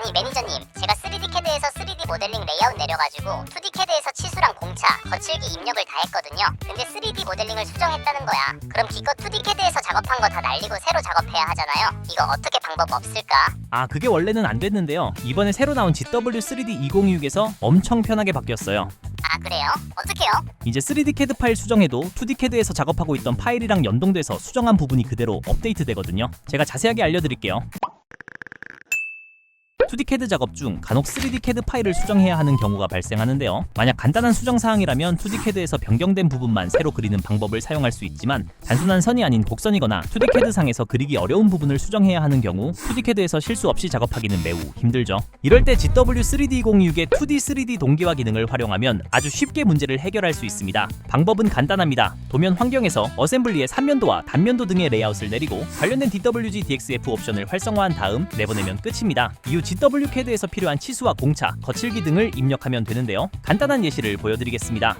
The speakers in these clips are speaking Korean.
아니 매니저님, 제가 3D CAD에서 3D 모델링 레이아웃 내려가지고 2D CAD에서 치수랑 공차, 거칠기 입력을 다 했거든요. 근데 3D 모델링을 수정했다는 거야. 그럼 기껏 2D CAD에서 작업한 거 다 날리고 새로 작업해야 하잖아요. 이거 어떻게 방법 없을까? 아, 그게 원래는 안 됐는데요. 이번에 새로 나온 GW3D 2026에서 엄청 편하게 바뀌었어요. 아 그래요? 어떡해요? 이제 3D CAD 파일 수정해도 2D CAD에서 작업하고 있던 파일이랑 연동돼서 수정한 부분이 그대로 업데이트 되거든요. 제가 자세하게 알려드릴게요. 2D CAD 작업 중 간혹 3D CAD 파일을 수정해야 하는 경우가 발생하는데요. 만약 간단한 수정 사항이라면 2D CAD에서 변경된 부분만 새로 그리는 방법을 사용할 수 있지만 단순한 선이 아닌 곡선이거나 2D CAD 상에서 그리기 어려운 부분을 수정해야 하는 경우 2D CAD에서 실수 없이 작업하기는 매우 힘들죠. 이럴 때 GW3D2026의 2D 3D 동기화 기능을 활용하면 아주 쉽게 문제를 해결할 수 있습니다. 방법은 간단합니다. 도면 환경에서 어셈블리의 삼면도와 단면도 등의 레이아웃을 내리고 관련된 DWG DXF 옵션을 활성화한 다음 내보내면 끝입니다. 이후 GWCAD에서 필요한 치수와 공차, 거칠기 등을 입력하면 되는데요. 간단한 예시를 보여드리겠습니다.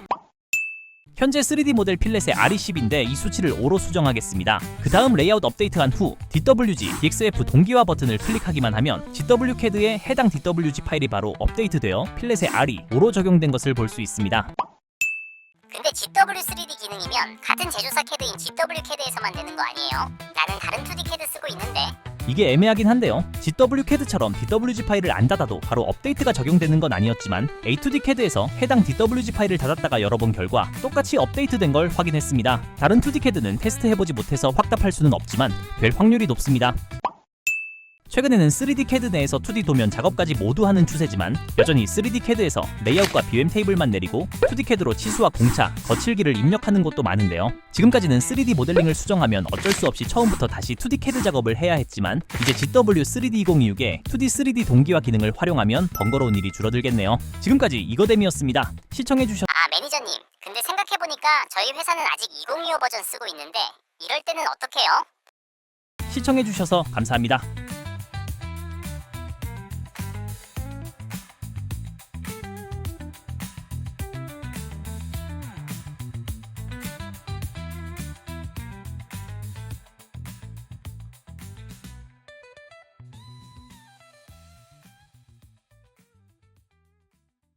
현재 3D 모델 필렛의 RE10인데 이 수치를 5로 수정하겠습니다. 그 다음 레이아웃 업데이트한 후 DWG, DXF 동기화 버튼을 클릭하기만 하면 GWCAD의 해당 DWG 파일이 바로 업데이트되어 필렛의 RE 5로 적용된 것을 볼 수 있습니다. 근데 GW3D 기능이면 같은 제조사 CAD인 GWCAD에서만 되는 거 아니에요? 나는 다른 2D CAD 쓰고 있는데. 이게 애매하긴 한데요. GWCAD처럼 DWG 파일을 안 닫아도 바로 업데이트가 적용되는 건 아니었지만 A2D CAD에서 해당 DWG 파일을 닫았다가 열어본 결과 똑같이 업데이트된 걸 확인했습니다. 다른 2D CAD는 테스트해보지 못해서 확답할 수는 없지만 될 확률이 높습니다. 최근에는 3D CAD 내에서 2D 도면 작업까지 모두 하는 추세지만 여전히 3D CAD에서 레이아웃과 BM 테이블만 내리고 2D CAD로 치수와 공차, 거칠기를 입력하는 곳도 많은데요. 지금까지는 3D 모델링을 수정하면 어쩔 수 없이 처음부터 다시 2D CAD 작업을 해야 했지만 이제 GW3D2026의 2D 3D 동기화 기능을 활용하면 번거로운 일이 줄어들겠네요. 지금까지 이거댐이었습니다. 시청해주셔서 매니저님, 근데 생각해보니까 저희 회사는 아직 2025 버전 쓰고 있는데 이럴 때는 어떡해요? 감사합니다.